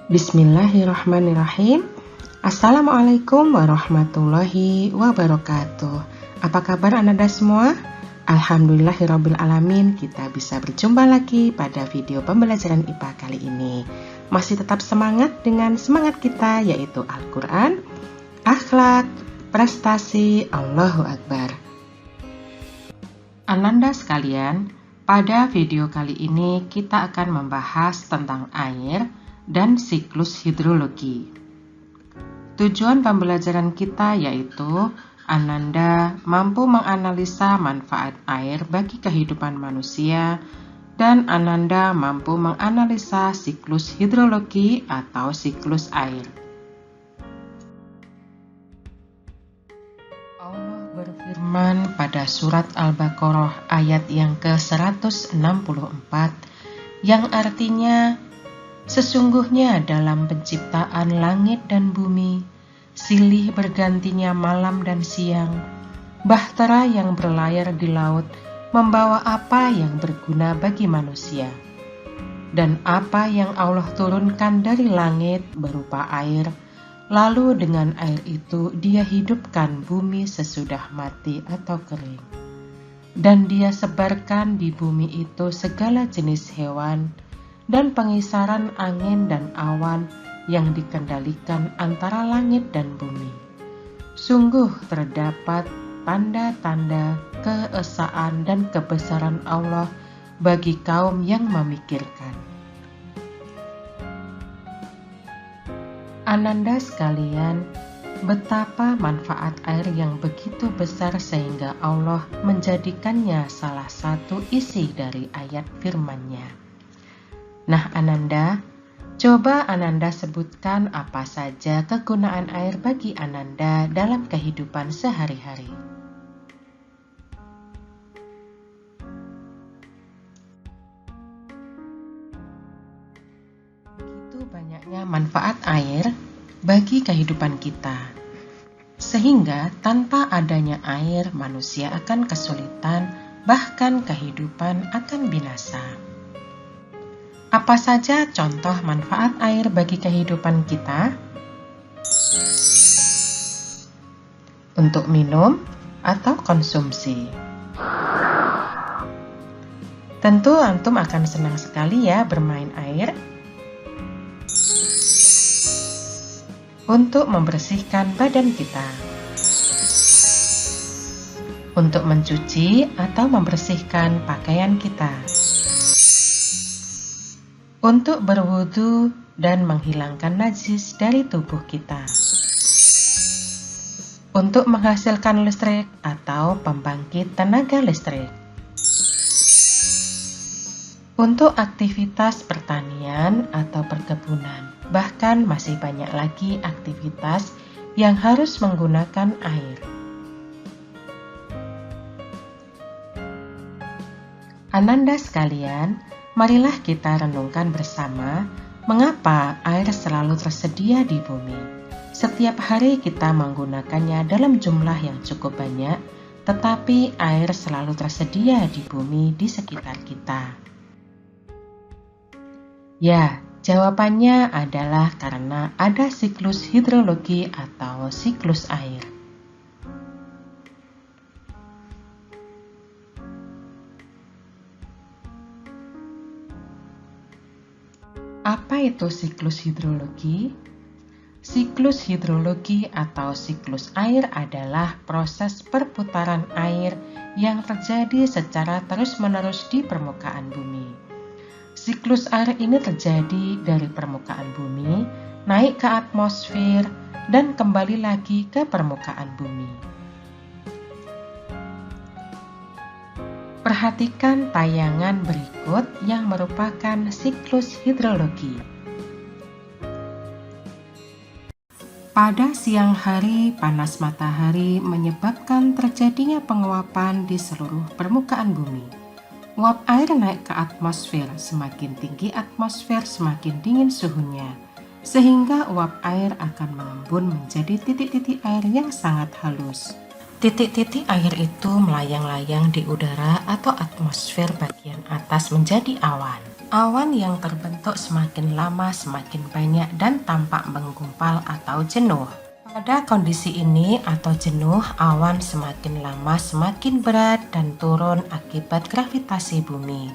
Bismillahirrahmanirrahim. Assalamualaikum warahmatullahi wabarakatuh. Apa kabar Ananda semua? Alhamdulillahirrabbilalamin, kita bisa berjumpa lagi pada video pembelajaran IPA kali ini. Masih tetap semangat dengan semangat kita, yaitu Al-Quran, akhlak, prestasi, Allahu Akbar. Ananda sekalian, pada video kali ini kita akan membahas tentang air dan siklus hidrologi. Tujuan pembelajaran kita yaitu Ananda mampu menganalisa manfaat air bagi kehidupan manusia dan Ananda mampu menganalisa siklus hidrologi atau siklus air. Allah berfirman pada surat Al-Baqarah ayat yang ke-164 yang artinya, sesungguhnya dalam penciptaan langit dan bumi, silih bergantinya malam dan siang, bahtera yang berlayar di laut membawa apa yang berguna bagi manusia. Dan apa yang Allah turunkan dari langit berupa air, lalu dengan air itu Dia hidupkan bumi sesudah mati atau kering. Dan Dia sebarkan di bumi itu segala jenis hewan, dan pengisaran angin dan awan yang dikendalikan antara langit dan bumi. Sungguh terdapat tanda-tanda keesaan dan kebesaran Allah bagi kaum yang memikirkan. Ananda sekalian, betapa manfaat air yang begitu besar sehingga Allah menjadikannya salah satu isi dari ayat firman-Nya. Nah Ananda, coba Ananda sebutkan apa saja kegunaan air bagi Ananda dalam kehidupan sehari-hari. Begitu banyaknya manfaat air bagi kehidupan kita, sehingga tanpa adanya air manusia akan kesulitan, bahkan kehidupan akan binasa. Apa saja contoh manfaat air bagi kehidupan kita? Untuk minum atau konsumsi. Tentu antum akan senang sekali ya bermain air. Untuk membersihkan badan kita. Untuk mencuci atau membersihkan pakaian kita. Untuk berwudu dan menghilangkan najis dari tubuh kita. Untuk menghasilkan listrik atau pembangkit tenaga listrik. Untuk aktivitas pertanian atau perkebunan. Bahkan masih banyak lagi aktivitas yang harus menggunakan air. Ananda sekalian, marilah kita renungkan bersama mengapa air selalu tersedia di bumi. Setiap hari kita menggunakannya dalam jumlah yang cukup banyak, tetapi air selalu tersedia di bumi di sekitar kita. Ya, jawabannya adalah karena ada siklus hidrologi atau siklus air. Apa itu siklus hidrologi? Siklus hidrologi atau siklus air adalah proses perputaran air yang terjadi secara terus-menerus di permukaan bumi. Siklus air ini terjadi dari permukaan bumi, naik ke atmosfer, dan kembali lagi ke permukaan bumi. Perhatikan tayangan berikut yang merupakan siklus hidrologi. Pada siang hari, panas matahari menyebabkan terjadinya penguapan di seluruh permukaan bumi. Uap air naik ke atmosfer, semakin tinggi atmosfer semakin dingin suhunya, sehingga uap air akan mengembun menjadi titik-titik air yang sangat halus. Titik-titik air itu melayang-layang di udara atau atmosfer bagian atas menjadi awan. Awan yang terbentuk semakin lama semakin banyak dan tampak menggumpal atau jenuh. Pada kondisi ini atau jenuh, awan semakin lama semakin berat dan turun akibat gravitasi bumi.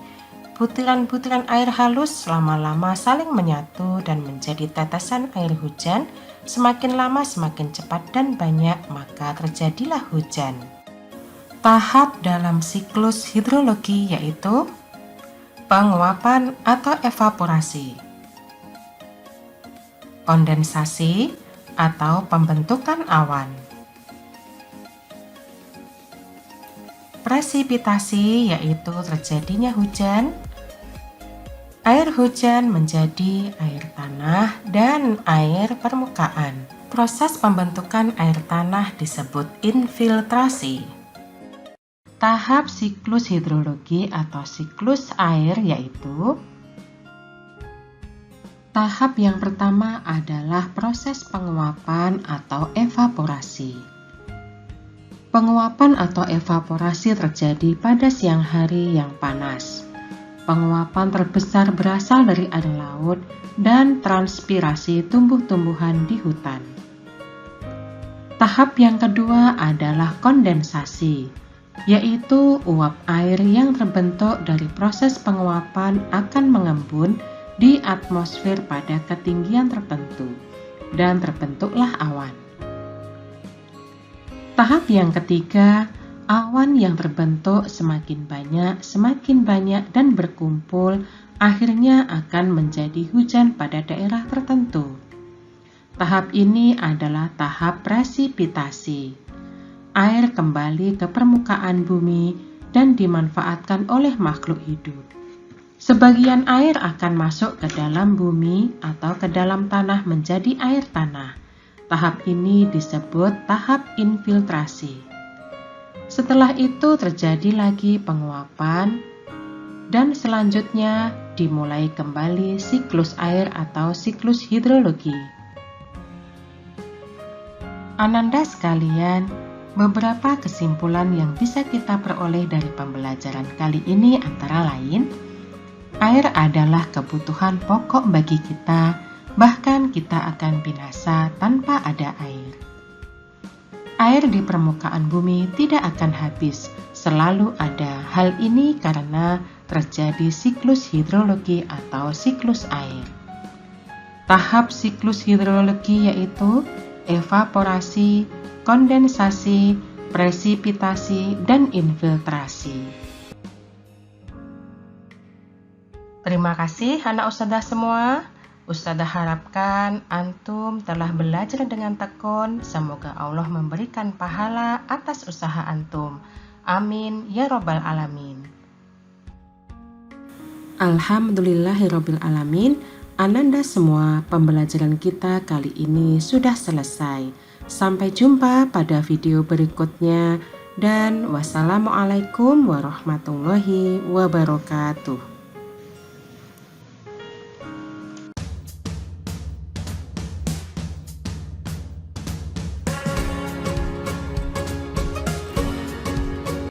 Butiran-butiran air halus lama-lama saling menyatu dan menjadi tetesan air hujan. Semakin lama semakin cepat dan banyak, maka terjadilah hujan. Tahap dalam siklus hidrologi yaitu penguapan atau evaporasi, kondensasi atau pembentukan awan, presipitasi yaitu terjadinya hujan, air hujan menjadi air tanah dan air permukaan. Proses pembentukan air tanah disebut infiltrasi. Tahap siklus hidrologi atau siklus air yaitu tahap yang pertama adalah proses penguapan atau evaporasi. Penguapan atau evaporasi terjadi pada siang hari yang panas. Penguapan terbesar berasal dari air laut dan transpirasi tumbuh-tumbuhan di hutan. Tahap yang kedua adalah kondensasi, yaitu uap air yang terbentuk dari proses penguapan akan mengembun di atmosfer pada ketinggian tertentu dan terbentuklah awan. Tahap yang ketiga, awan yang terbentuk semakin banyak dan berkumpul akhirnya akan menjadi hujan pada daerah tertentu. Tahap ini adalah tahap presipitasi. Air kembali ke permukaan bumi dan dimanfaatkan oleh makhluk hidup. Sebagian air akan masuk ke dalam bumi atau ke dalam tanah menjadi air tanah. Tahap ini disebut tahap infiltrasi. Setelah itu terjadi lagi penguapan dan selanjutnya dimulai kembali siklus air atau siklus hidrologi. Ananda sekalian, beberapa kesimpulan yang bisa kita peroleh dari pembelajaran kali ini antara lain, air adalah kebutuhan pokok bagi kita, bahkan kita akan binasa tanpa ada air. Air di permukaan bumi tidak akan habis, selalu ada. Hal ini karena terjadi siklus hidrologi atau siklus air. Tahap siklus hidrologi yaitu evaporasi, kondensasi, presipitasi, dan infiltrasi. Terima kasih anak ustadzah semua. Ustadzah harapkan antum telah belajar dengan tekun. Semoga Allah memberikan pahala atas usaha antum. Amin ya robbal alamin. Alhamdulillahirabbil alamin. Ananda semua, pembelajaran kita kali ini sudah selesai. Sampai jumpa pada video berikutnya dan wassalamualaikum warahmatullahi wabarakatuh.